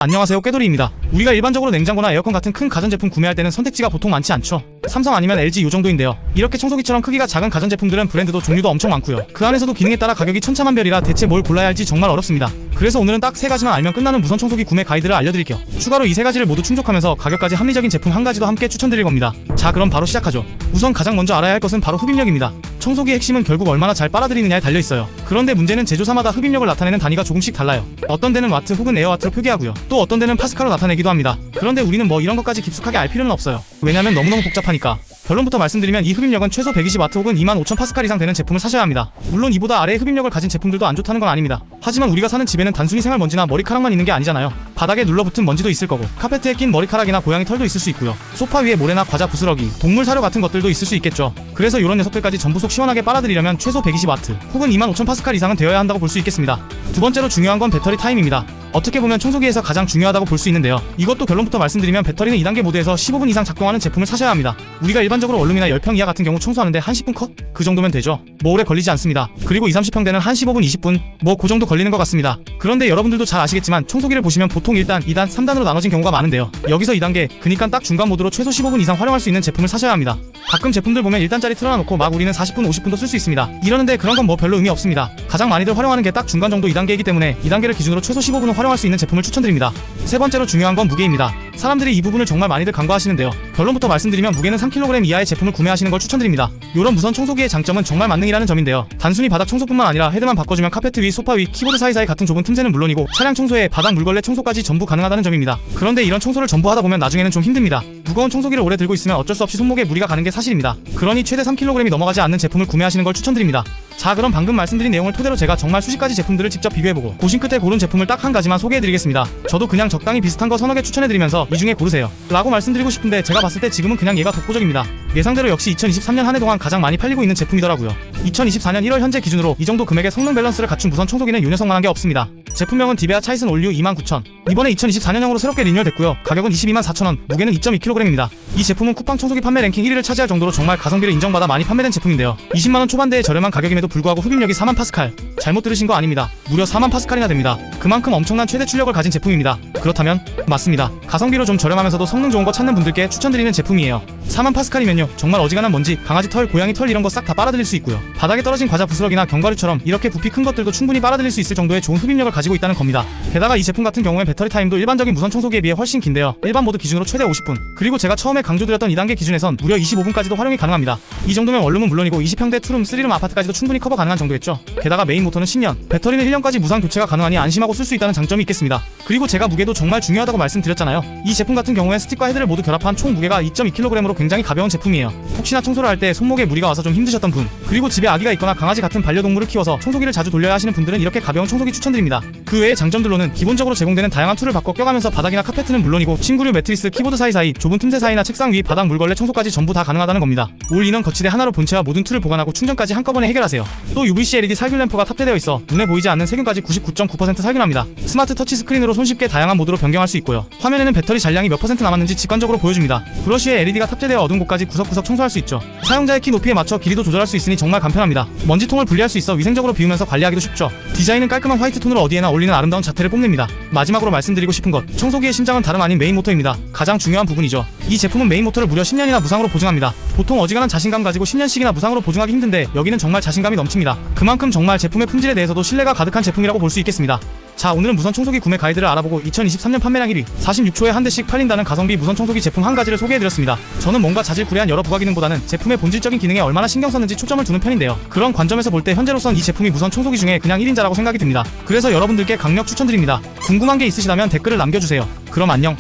안녕하세요, 꾀돌이입니다. 우리가 일반적으로 냉장고나 에어컨 같은 큰 가전제품 구매할 때는 선택지가 보통 많지 않죠. 삼성 아니면 LG 요 정도인데요. 이렇게 청소기처럼 크기가 작은 가전제품들은 브랜드도 종류도 엄청 많고요. 그 안에서도 기능에 따라 가격이 천차만별이라 대체 뭘 골라야 할지 정말 어렵습니다. 그래서 오늘은 딱 3가지만 알면 끝나는 무선 청소기 구매 가이드를 알려드릴게요. 추가로 이 3가지를 모두 충족하면서 가격까지 합리적인 제품 1가지도 함께 추천드릴 겁니다. 자, 그럼 바로 시작하죠. 우선 가장 먼저 알아야 할 것은 바로 흡입력입니다. 청소기의 핵심은 결국 얼마나 잘 빨아들이느냐에 달려있어요. 그런데 문제는 제조사마다 흡입력을 나타내는 단위가 조금씩 달라요. 어떤 데는 와트 혹은 에어와트로 표기하고요. 또 어떤 데는 파스칼로 나타내기도 합니다. 그런데 우리는 뭐 이런 것까지 깊숙하게 알 필요는 없어요. 왜냐면 너무너무 복잡하니까. 결론부터 말씀드리면 이 흡입력은 최소 120W 혹은 25000파스칼 이상 되는 제품을 사셔야 합니다. 물론 이보다 아래의 흡입력을 가진 제품들도 안 좋다는 건 아닙니다. 하지만 우리가 사는 집에는 단순히 생활먼지나 머리카락만 있는 게 아니잖아요. 바닥에 눌러붙은 먼지도 있을 거고, 카페트에 낀 머리카락이나 고양이 털도 있을 수 있고요. 소파 위에 모래나 과자 부스러기, 동물 사료 같은 것들도 있을 수 있겠죠. 그래서 이런 녀석들까지 전부 속 시원하게 빨아들이려면 최소 120W 혹은 25000파스칼 이상은 되어야 한다고 볼 수 있겠습니다. 두 번째로 중요한 건 배터리 타임입니다. 어떻게 보면 청소기에서 가장 중요하다고 볼 수 있는데요. 이것도 결론부터 말씀드리면 배터리는 2단계 모드에서 15분 이상 작동하는 제품을 사셔야 합니다. 우리가 일반적으로 원룸이나 10평 이하 같은 경우 청소하는데 한 10분 컷? 그 정도면 되죠. 뭐 오래 걸리지 않습니다. 그리고 20-30평대는 한 15분 20분 뭐 그 정도 걸리는 것 같습니다. 그런데 여러분들도 잘 아시겠지만 청소기를 보시면 보통 1단, 2단, 3단으로 나눠진 경우가 많은데요. 여기서 2단계, 그니까 딱 중간 모드로 최소 15분 이상 활용할 수 있는 제품을 사셔야 합니다. 가끔 제품들 보면 1단짜리 틀어놓고 막 우리는 40분 50분도 쓸 수 있습니다. 이러는데 그런 건 뭐 별로 의미 없습니다. 가장 많이들 활용하는 게 딱 중간 정도 2단계이기 때문에 2단계를 기준으로 최소 15분을 활용할 수 있는 제품을 추천드립니다. 세 번째로 중요한 건 무게입니다. 사람들이 이 부분을 정말 많이들 간과하시는데요. 결론부터 말씀드리면 무게는 3kg 이하의 제품을 구매하시는 걸 추천드립니다. 요런 무선 청소기의 장점은 정말 만능이라는 점인데요. 단순히 바닥 청소뿐만 아니라 헤드만 바꿔주면 카페트 위, 소파 위, 키보드 사이사이 같은 좁은 틈새는 물론이고 차량 청소에 바닥 물걸레 청소까지 전부 가능하다는 점입니다. 그런데 이런 청소를 전부 하다 보면 나중에는 좀 힘듭니다. 무거운 청소기를 오래 들고 있으면 어쩔 수 없이 손목에 무리가 가는 게 사실입니다. 그러니 최대 3kg이 넘어가지 않는 제품을 구매하시는 걸 추천드립니다. 자, 그럼 방금 말씀드린 내용을 토대로 제가 정말 수십 가지 제품들을 직접 비교해보고 고심 끝에 고른 제품을 딱 한 가지만 소개해드리겠습니다. 저도 그냥 적당히 비슷한 거 서너 개 추천해드리면서 이 중에 고르세요 라고 말씀드리고 싶은데 제가 봤을 때 지금은 그냥 얘가 독보적입니다. 예상대로 역시 2023년 한 해 동안 가장 많이 팔리고 있는 제품이더라고요. 2024년 1월 현재 기준으로 이 정도 금액의 성능 밸런스를 갖춘 무선 청소기는 요 녀석만한 게 없습니다. 제품명은 디베아 차이슨 올류 29000. 이번에 2024년형으로 새롭게 리뉴얼됐고요. 가격은 224,000원, 무게는 2.2kg입니다. 이 제품은 쿠팡 청소기 판매 랭킹 1위를 차지할 정도로 정말 가성비를 인정받아 많이 판매된 제품인데요. 20만원 초반대의 저렴한 가격임에도 불구하고 흡입력이 4만 파스칼. 잘못 들으신 거 아닙니다. 무려 4만 파스칼이나 됩니다. 그만큼 엄청난 최대 출력을 가진 제품입니다. 그렇다면 맞습니다. 가성비로 좀 저렴하면서도 성능 좋은 거 찾는 분들께 추천드리는 제품이에요. 4만 파스칼이면요 정말 어지간한 먼지, 강아지 털, 고양이 털 이런 거 싹 다 빨아들일 수 있고요. 바닥에 떨어진 과자 부스러기나 견과류처럼 이렇게 부피 큰 것들도 충분히 빨아들일 수 있을 정도의 좋은 흡입력을 가지고 있다는 겁니다. 게다가 이 제품 같은 경우엔 배터리 타임도 일반적인 무선 청소기에 비해 훨씬 긴데요. 일반 모드 기준으로 최대 50분, 그리고 제가 처음에 강조드렸던 2단계 기준에선 무려 25분까지도 활용이 가능합니다. 이 정도면 원룸은 물론이고 20평대 투룸, 3룸 아파트까지도 충분히 커버 가능한 정도겠죠. 게다가 메인 모터는 10년, 배터리는 1년까지 무상 교체가 가능하니 안심하고 쓸 수 있다는 장점이 있겠습니다. 그리고 제가 무게도 정말 중요하다고 말씀드렸잖아요. 이 제품 같은 경우엔 스틱과 헤드를 모두 결합한 총 무게가 2.2kg으로 굉장히 가벼운 제품이에요. 혹시나 청소를 할 때 손목에 무리가 와서 좀 힘드셨던 분, 그리고 집에 아기가 있거나 강아지 같은 반려동물을 키워서 청소기를 자주 돌려야 하시는 분들은 이렇게 가벼운 청소기 추천드립니다. 그 외의 장점들로는 기본적으로 제공되는 다양한 툴을 바꿔 껴가면서 바닥이나 카페트는 물론이고 침구류, 매트리스, 키보드 사이사이, 좁은 틈새 사이나 책상 위, 바닥 물걸레 청소까지 전부 다 가능하다는 겁니다. 올 인원 거치대 하나로 본체와 모든 툴을 보관하고 충전까지 한꺼번에 해결하세요. 또 UVC LED 살균 램프가 탑재되어 있어 눈에 보이지 않는 세균까지 99.9% 살균합니다. 스마트 터치 스크린으로 손쉽게 다양한 모드로 변경할 수 있고요. 화면에는 배터리 잔량이 몇 퍼센트 남았는지 직관적으로 보여줍니다. 브러쉬에 LED가 탑재되어 어두운 곳까지 구석구석 청소할 수 있죠. 사용자의 키 높이에 맞춰 길이도 조절할 수 있으니 정말 간편합니다. 먼지통을 분리할 수 있어 위생적으로 비우면서 관리하기도 쉽죠. 디자인은 깔끔한 화이트 톤으로 어디에나 어울리는 아름다운 자태를 뽐냅니다. 마지막으로 말씀드리고 싶은 것, 청소기의 심장은 다름 아닌 메인 모터입니다. 가장 중요한 부분이죠. 이 제품은 메인 모터를 무려 10년이나 무상으로 보증합니다. 보통 어지간한 자신감 가지고 10년씩이나 무상으로 보증하기 힘든데 여기는 정말 자신감이 넘칩니다. 그만큼 정말 제품의 품질에 대해서도 신뢰가 가득한 제품이라고 볼 수 있겠습니다. 자, 오늘은 무선 청소기 구매 가이드를 알아보고 2023년 판매량 1위, 46초에 한 대씩 팔린다는 가성비 무선 청소기 제품 한 가지를 소개해드렸습니다. 저는 뭔가 자질구레한 여러 부가 기능보다는 제품의 본질적인 기능에 얼마나 신경 썼는지 초점을 두는 편인데요. 그런 관점에서 볼 때 현재로선 이 제품이 무선 청소기 중에 그냥 1인자라고 생각이 듭니다. 그래서 여러분들께 강력 추천드립니다. 궁금한 게 있으시다면 댓글을 남겨주세요. 그럼 안녕.